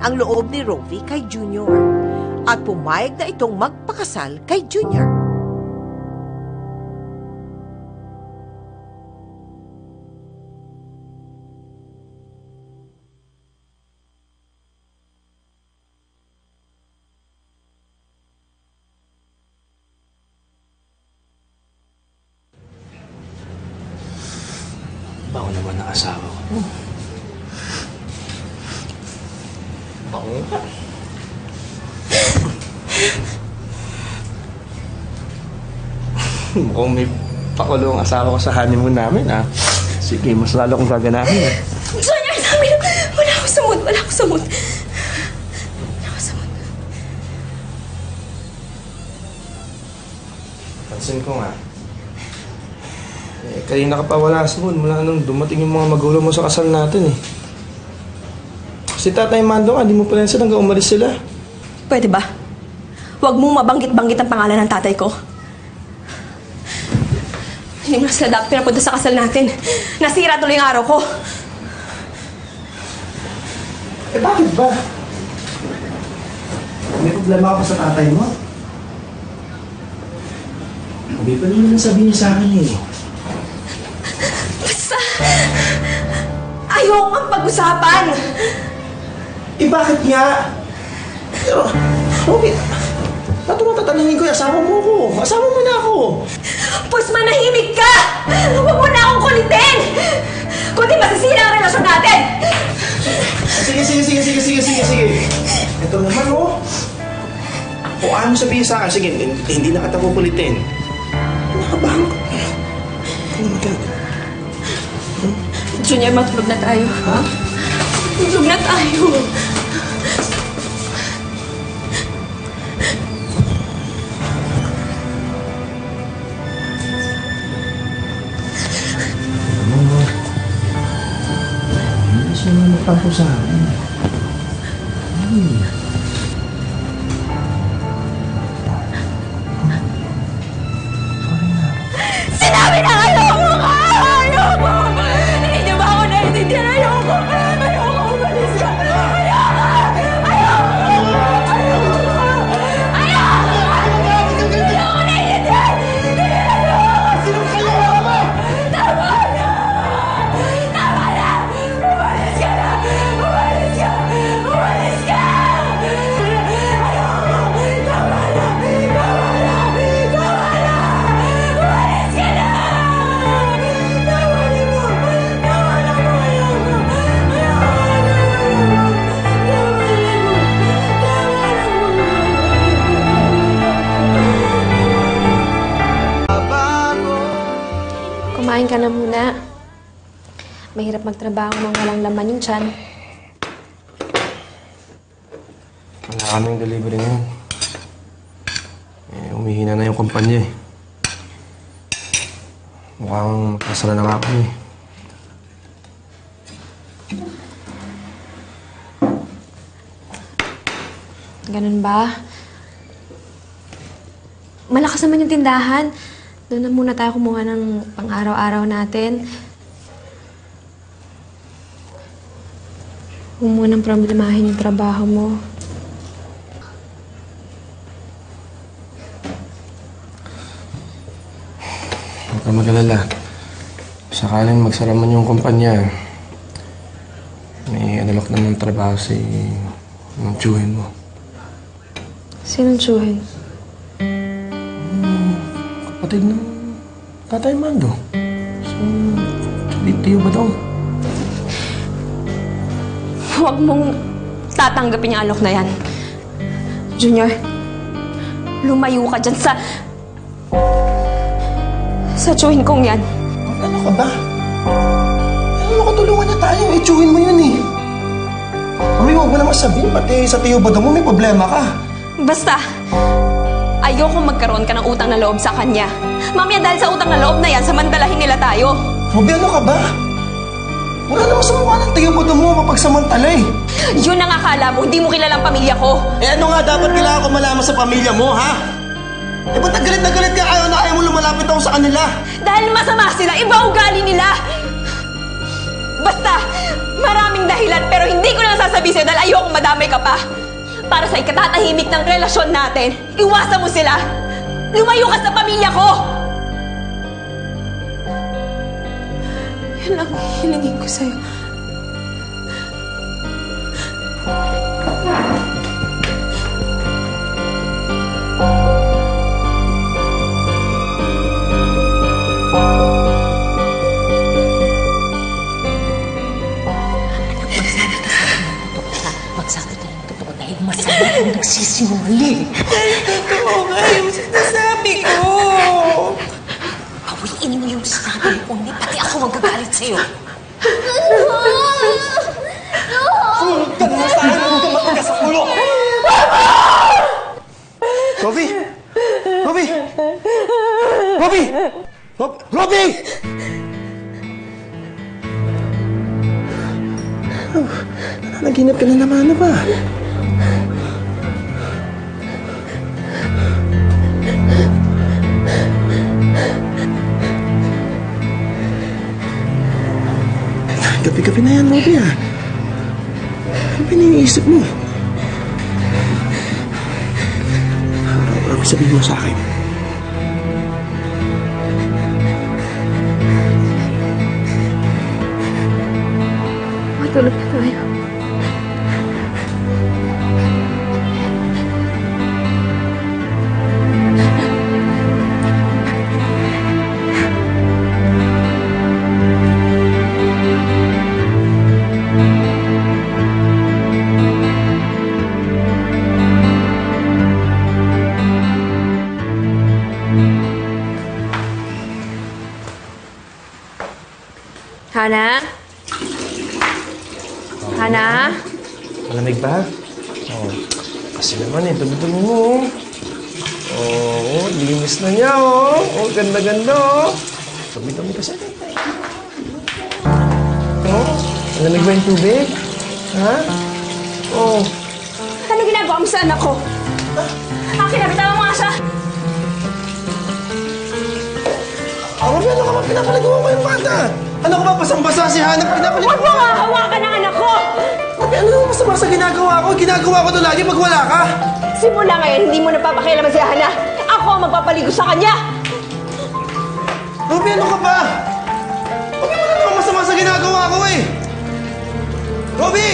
ang loob ni Rovi kay Junior at pumayag na itong magpakasal kay Junior. Bango naman ang asawa ko. Bango ka. Mukhang may pakulo ang asawa ko sa honeymoon namin, ha? Sige, mas lalo kong gaganahin, eh. Junior, sabi lang, wala ako sa mood, wala ako sa mood. Wala ako sa mood. Pansin ko nga. Kanina ka pa wala sa mood mula nung dumating yung mga magulang mo sa kasal natin, eh. Si Tatay Mando nga, di mo pa rin hanggang umalis sila. Pwede ba? Huwag mong mabanggit-banggit ang pangalan ng tatay ko. Hindi mo na sila dapat pinapunta sa kasal natin. Nasira tuloy yung araw ko. Eh bakit ba? May problema ka pa sa tatay mo? Hindi pa naman sabihin niya sa akin, eh. Basta, ayoko ang pag-usapan. Eh bakit nga? Pero, Robin, tatanungin ko yung asawa mo ko. Asawa mo na ako. Pues manahimik ka! Huwag mo na akong kulitin! Kundi masisira ang relasyon natin! Sige. Ito naman, oh. Kung ano sabihin sa akin, sige, hindi na kita kukulitin. Nakabang ko. Junior, matulog na tayo. Ha? Matulog na tayo. Hindi siya magtampo sa akin. Sinabi na ayoko ka! Ayoko! Hindi niyo ba ako naiintindihan? Ayoko! Ayoko! Umalis ka! Ayoko! Hindi ako naiintindihan! Hindi ayoko! Tama na! Umalis ka na! Umalis ka! Umalis ka! Ayoko! Tama na! Umalis ka na! Kumain ka na muna. Mahirap magtrabaho nang walang laman yung tiyan. Wala kaming delivery ngayon. Umihina na yung kumpanya, eh. Mukhang magkasara na nga ako, eh. Ganun ba? Malakas naman yung tindahan. Doon na muna tayo kumuha ng pang-araw-araw natin. Huwag mo nang problemahin yung trabaho mo. Huwag ka mag-alala. Sakaling magsara man yung kumpanya, may analok na ng trabaho si ng tiyuhin mo. Sinong tsuhin? Kapatid ng Tatay Mando. So, tiyo ba daw? Huwag mong tatanggapin yung alok na yan. Junior, lumayo ka dyan sa tsuhin kong yan. Ano ka ba? Ano makatulungan niya tayo? Tiyuhin mo yun, eh. Mami, huwag mo naman sabihin, pati sa tiyo ba daw mo may problema ka? Basta, ayoko magkaroon ka ng utang na loob sa kanya. Mamaya dahil sa utang na loob na yan, samantalahin nila tayo. Robby, ano ka ba? Wala naman sa mukha ng tiyo ba daw mo mapagsamantala, eh. Yun ang akala mo, hindi mo kilalang pamilya ko. Eh ano nga dapat kailangan ko malaman sa pamilya mo, ha? Eh ba't nagalit ka? Ayaw na ayaw mo lumalapit ako sa kanila. Dahil masama sila, iba ugali nila. Basta, maraming dahilan pero hindi ko na sasabihin sa'yo dahil ayokong madamay ka pa. Para sa ikatatahimik ng relasyon natin, iwasan mo sila. Lumayo ka sa pamilya ko! Yan lang ang hilingin ko sa'yo. Magsabi tayo ng totoo dahil masama kung nagsisinungaling. Totoo nga yung sinasabi ko. Pawiin mo yung sinabi mo, hindi pati ako magagalit sa'yo. Sumunod ka na sa akin! Huwag ka matigas sa ulo! Robby! Robby! Robby! Robby! Nanaginip ka na naman, ano ba? Gabi-gabi na yan, Robby, ah. Ano ba iniisip mo? Ano sabihin mo sa akin? Matulog na tayo. Hana? Hana? Malamig ba? Oo. Kasi naman eh, dumi-dumi mo. Oo, linis na niya, oh. Oh, ganda-ganda, oh. Dumi-dumi kasi. Oh, malamig ba yung tubig? Ha? Oh. Ano ginagawa mo sa anak ko? Akin na, bitawan mo nga siya! Robby, ano ka ba? Pinapalagawa mo yung bata. Ano ka ba? Basang-basa si Hana. Pinapalagawa. Huwag mo nga hawakan ng anak ko! Robby, ano naman masama sa ginagawa ko? Ginagawa ko to lagi pag wala ka. Simula ngayon, hindi mo napapakialaman si Hana. Ako ang magpapaligo sa kanya! Robby, ano ka ba? Robby, wala naman masama sa ginagawa ko eh. Robby!